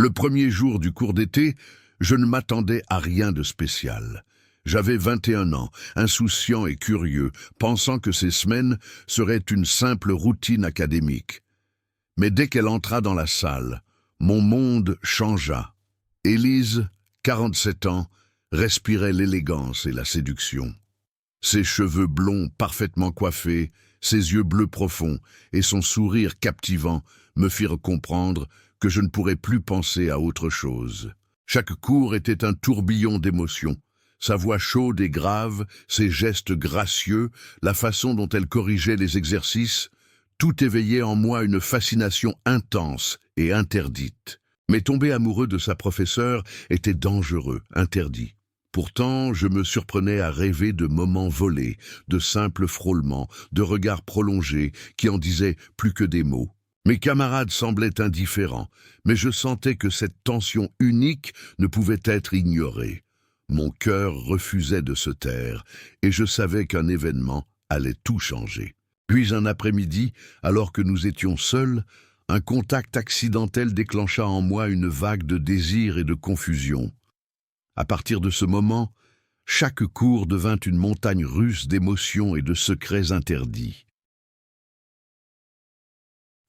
Le premier jour du cours d'été, je ne m'attendais à rien de spécial. J'avais 21 ans, insouciant et curieux, pensant que ces semaines seraient une simple routine académique. Mais dès qu'elle entra dans la salle, mon monde changea. Élise, 47 ans, respirait l'élégance et la séduction. Ses cheveux blonds parfaitement coiffés, ses yeux bleus profonds et son sourire captivant me firent comprendre que je ne pourrais plus penser à autre chose. Chaque cours était un tourbillon d'émotions. Sa voix chaude et grave, ses gestes gracieux, la façon dont elle corrigeait les exercices, tout éveillait en moi une fascination intense et interdite. Mais tomber amoureux de sa professeure était dangereux, interdit. Pourtant, je me surprenais à rêver de moments volés, de simples frôlements, de regards prolongés qui en disaient plus que des mots. Mes camarades semblaient indifférents, mais je sentais que cette tension unique ne pouvait être ignorée. Mon cœur refusait de se taire, et je savais qu'un événement allait tout changer. Puis un après-midi, alors que nous étions seuls, un contact accidentel déclencha en moi une vague de désir et de confusion. À partir de ce moment, chaque cours devint une montagne russe d'émotions et de secrets interdits.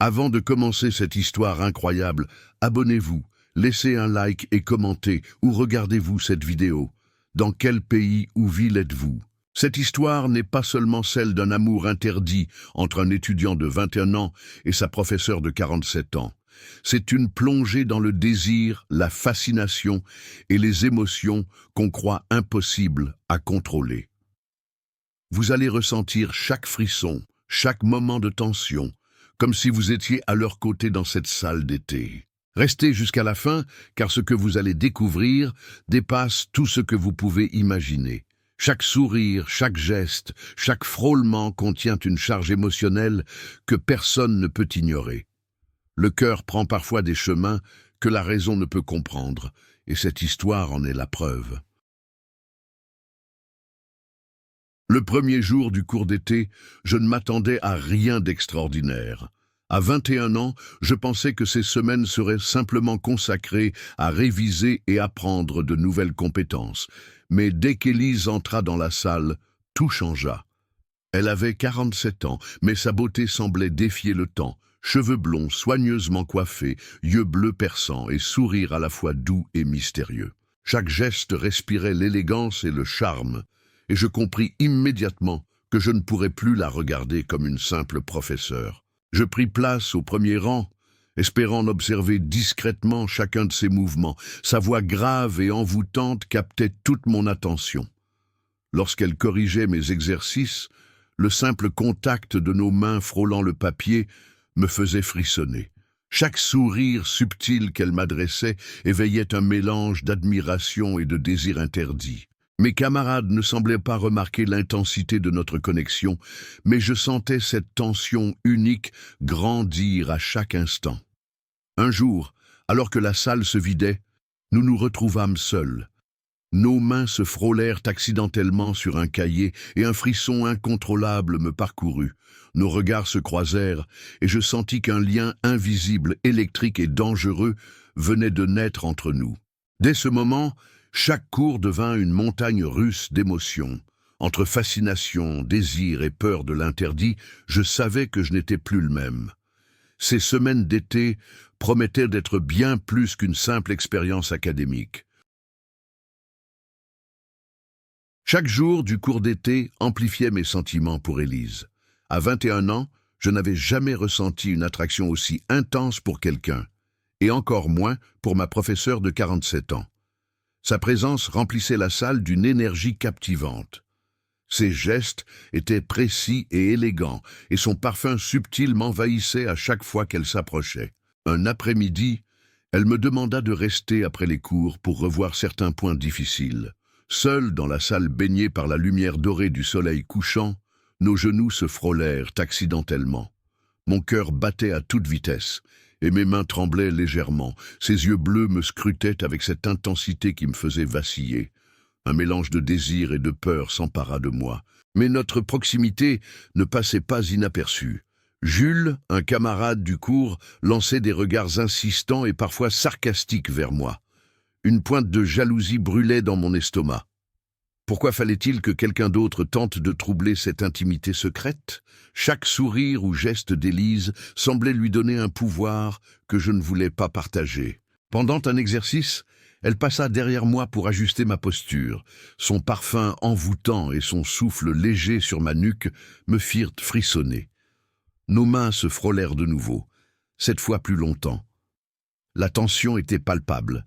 Avant de commencer cette histoire incroyable, abonnez-vous, laissez un like et commentez, ou regardez-vous cette vidéo. Dans quel pays ou ville êtes-vous? Cette histoire n'est pas seulement celle d'un amour interdit entre un étudiant de 21 ans et sa professeure de 47 ans. C'est une plongée dans le désir, la fascination et les émotions qu'on croit impossibles à contrôler. Vous allez ressentir chaque frisson, chaque moment de tension, comme si vous étiez à leur côté dans cette salle d'été. Restez jusqu'à la fin, car ce que vous allez découvrir dépasse tout ce que vous pouvez imaginer. Chaque sourire, chaque geste, chaque frôlement contient une charge émotionnelle que personne ne peut ignorer. Le cœur prend parfois des chemins que la raison ne peut comprendre, et cette histoire en est la preuve. Le premier jour du cours d'été, je ne m'attendais à rien d'extraordinaire. À 21 ans, je pensais que ces semaines seraient simplement consacrées à réviser et apprendre de nouvelles compétences. Mais dès qu'Élise entra dans la salle, tout changea. Elle avait 47 ans, mais sa beauté semblait défier le temps. Cheveux blonds, soigneusement coiffés, yeux bleus perçants et sourire à la fois doux et mystérieux. Chaque geste respirait l'élégance et le charme, et je compris immédiatement que je ne pourrais plus la regarder comme une simple professeure. Je pris place au premier rang, espérant observer discrètement chacun de ses mouvements. Sa voix grave et envoûtante captait toute mon attention. Lorsqu'elle corrigeait mes exercices, le simple contact de nos mains frôlant le papier me faisait frissonner. Chaque sourire subtil qu'elle m'adressait éveillait un mélange d'admiration et de désir interdit. Mes camarades ne semblaient pas remarquer l'intensité de notre connexion, mais je sentais cette tension unique grandir à chaque instant. Un jour, alors que la salle se vidait, nous nous retrouvâmes seuls. Nos mains se frôlèrent accidentellement sur un cahier et un frisson incontrôlable me parcourut. Nos regards se croisèrent et je sentis qu'un lien invisible, électrique et dangereux venait de naître entre nous. Dès ce moment, chaque cours devint une montagne russe d'émotions. Entre fascination, désir et peur de l'interdit, je savais que je n'étais plus le même. Ces semaines d'été promettaient d'être bien plus qu'une simple expérience académique. Chaque jour du cours d'été amplifiait mes sentiments pour Élise. À 21 ans, je n'avais jamais ressenti une attraction aussi intense pour quelqu'un, et encore moins pour ma professeure de 47 ans. Sa présence remplissait la salle d'une énergie captivante. Ses gestes étaient précis et élégants, et son parfum subtil m'envahissait à chaque fois qu'elle s'approchait. Un après-midi, elle me demanda de rester après les cours pour revoir certains points difficiles. Seuls dans la salle baignée par la lumière dorée du soleil couchant, nos genoux se frôlèrent accidentellement. Mon cœur battait à toute vitesse, et mes mains tremblaient légèrement. Ses yeux bleus me scrutaient avec cette intensité qui me faisait vaciller. Un mélange de désir et de peur s'empara de moi. Mais notre proximité ne passait pas inaperçue. Jules, un camarade du cours, lançait des regards insistants et parfois sarcastiques vers moi. Une pointe de jalousie brûlait dans mon estomac. Pourquoi fallait-il que quelqu'un d'autre tente de troubler cette intimité secrète? Chaque sourire ou geste d'Élise semblait lui donner un pouvoir que je ne voulais pas partager. Pendant un exercice, elle passa derrière moi pour ajuster ma posture. Son parfum envoûtant et son souffle léger sur ma nuque me firent frissonner. Nos mains se frôlèrent de nouveau, cette fois plus longtemps. La tension était palpable,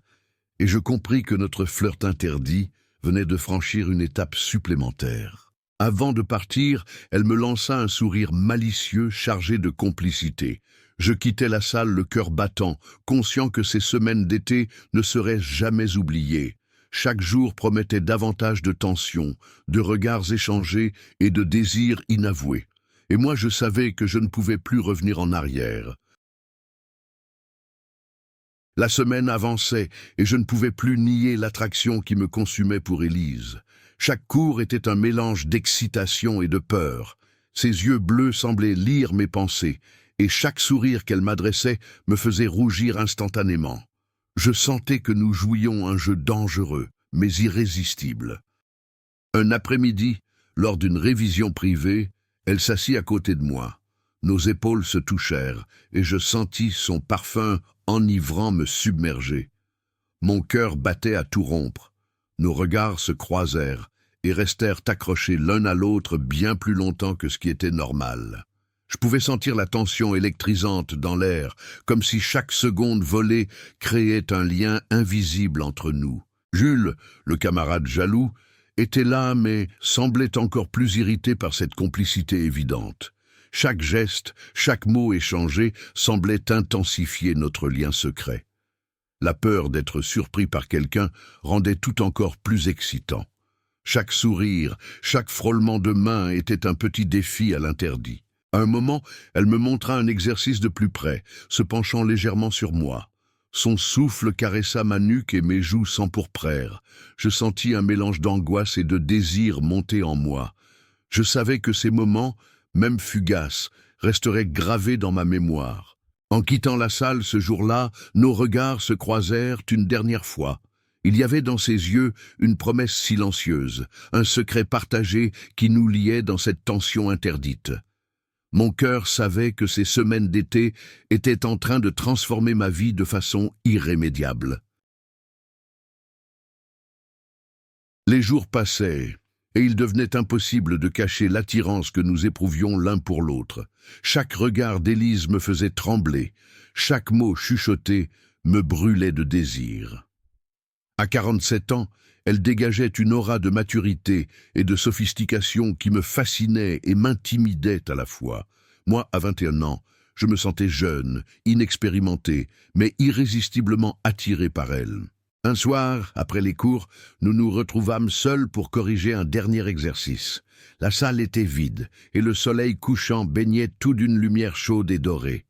et je compris que notre flirt interdit venait de franchir une étape supplémentaire. Avant de partir, elle me lança un sourire malicieux chargé de complicité. Je quittais la salle le cœur battant, conscient que ces semaines d'été ne seraient jamais oubliées. Chaque jour promettait davantage de tension, de regards échangés et de désirs inavoués. Et moi je savais que je ne pouvais plus revenir en arrière. La semaine avançait et je ne pouvais plus nier l'attraction qui me consumait pour Élise. Chaque cours était un mélange d'excitation et de peur. Ses yeux bleus semblaient lire mes pensées, et chaque sourire qu'elle m'adressait me faisait rougir instantanément. Je sentais que nous jouions un jeu dangereux, mais irrésistible. Un après-midi, lors d'une révision privée, elle s'assit à côté de moi. Nos épaules se touchèrent, et je sentis son parfum enivrant me submerger. Mon cœur battait à tout rompre. Nos regards se croisèrent et restèrent accrochés l'un à l'autre bien plus longtemps que ce qui était normal. Je pouvais sentir la tension électrisante dans l'air, comme si chaque seconde volée créait un lien invisible entre nous. Jules, le camarade jaloux, était là mais semblait encore plus irrité par cette complicité évidente. Chaque geste, chaque mot échangé semblait intensifier notre lien secret. La peur d'être surpris par quelqu'un rendait tout encore plus excitant. Chaque sourire, chaque frôlement de main était un petit défi à l'interdit. À un moment, elle me montra un exercice de plus près, se penchant légèrement sur moi. Son souffle caressa ma nuque et mes joues s'empourprèrent. Je sentis un mélange d'angoisse et de désir monter en moi. Je savais que ces moments, même fugaces, resteraient gravés dans ma mémoire. En quittant la salle ce jour-là, nos regards se croisèrent une dernière fois. Il y avait dans ses yeux une promesse silencieuse, un secret partagé qui nous liait dans cette tension interdite. Mon cœur savait que ces semaines d'été étaient en train de transformer ma vie de façon irrémédiable. Les jours passaient, et il devenait impossible de cacher l'attirance que nous éprouvions l'un pour l'autre. Chaque regard d'Élise me faisait trembler, chaque mot chuchoté me brûlait de désir. À 47 ans, elle dégageait une aura de maturité et de sophistication qui me fascinait et m'intimidait à la fois. Moi, à 21 ans, je me sentais jeune, inexpérimenté, mais irrésistiblement attiré par elle. Un soir, après les cours, nous nous retrouvâmes seuls pour corriger un dernier exercice. La salle était vide, et le soleil couchant baignait tout d'une lumière chaude et dorée.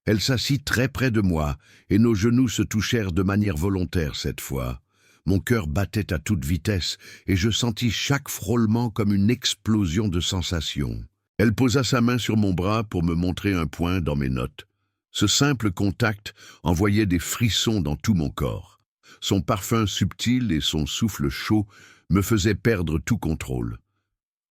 Elle s'assit très près de moi, et nos genoux se touchèrent de manière volontaire cette fois. Mon cœur battait à toute vitesse, et je sentis chaque frôlement comme une explosion de sensations. Elle posa sa main sur mon bras pour me montrer un point dans mes notes. Ce simple contact envoyait des frissons dans tout mon corps. Son parfum subtil et son souffle chaud me faisaient perdre tout contrôle.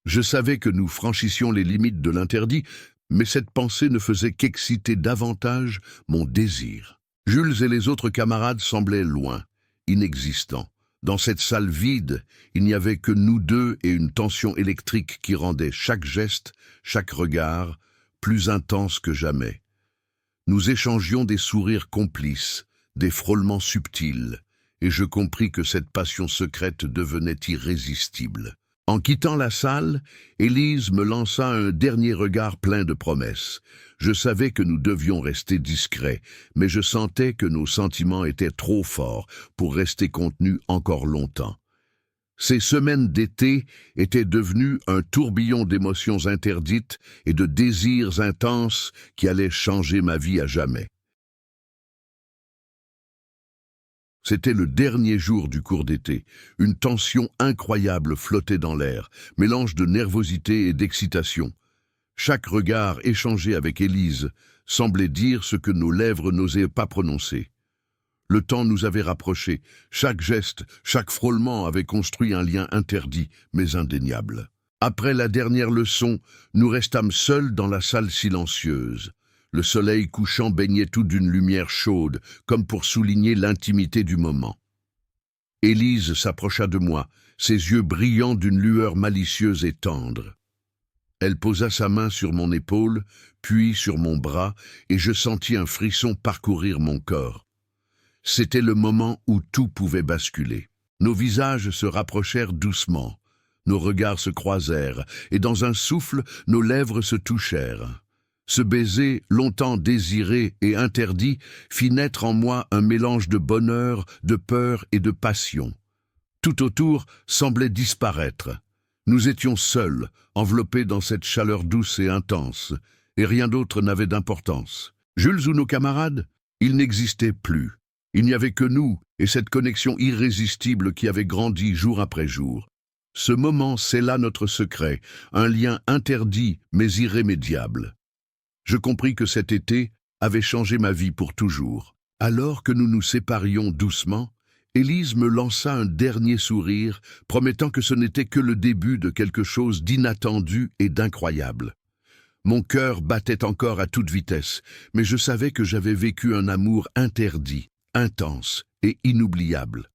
Je savais que nous franchissions les limites de l'interdit, mais cette pensée ne faisait qu'exciter davantage mon désir. Jules et les autres camarades semblaient loin, inexistants. Dans cette salle vide, il n'y avait que nous deux et une tension électrique qui rendait chaque geste, chaque regard, plus intense que jamais. Nous échangions des sourires complices, des frôlements subtils, et je compris que cette passion secrète devenait irrésistible. En quittant la salle, Élise me lança un dernier regard plein de promesses. Je savais que nous devions rester discrets, mais je sentais que nos sentiments étaient trop forts pour rester contenus encore longtemps. Ces semaines d'été étaient devenues un tourbillon d'émotions interdites et de désirs intenses qui allaient changer ma vie à jamais. C'était le dernier jour du cours d'été. Une tension incroyable flottait dans l'air, mélange de nervosité et d'excitation. Chaque regard échangé avec Élise semblait dire ce que nos lèvres n'osaient pas prononcer. Le temps nous avait rapprochés, chaque geste, chaque frôlement avait construit un lien interdit, mais indéniable. Après la dernière leçon, nous restâmes seuls dans la salle silencieuse. Le soleil couchant baignait tout d'une lumière chaude, comme pour souligner l'intimité du moment. Élise s'approcha de moi, ses yeux brillants d'une lueur malicieuse et tendre. Elle posa sa main sur mon épaule, puis sur mon bras, et je sentis un frisson parcourir mon corps. C'était le moment où tout pouvait basculer. Nos visages se rapprochèrent doucement, nos regards se croisèrent, et dans un souffle, nos lèvres se touchèrent. Ce baiser, longtemps désiré et interdit, fit naître en moi un mélange de bonheur, de peur et de passion. Tout autour semblait disparaître. Nous étions seuls, enveloppés dans cette chaleur douce et intense, et rien d'autre n'avait d'importance. Jules ou nos camarades? Ils n'existaient plus. Il n'y avait que nous et cette connexion irrésistible qui avait grandi jour après jour. Ce moment scella notre secret, un lien interdit mais irrémédiable. Je compris que cet été avait changé ma vie pour toujours. Alors que nous nous séparions doucement, Élise me lança un dernier sourire, promettant que ce n'était que le début de quelque chose d'inattendu et d'incroyable. Mon cœur battait encore à toute vitesse, mais je savais que j'avais vécu un amour interdit, intense et inoubliable.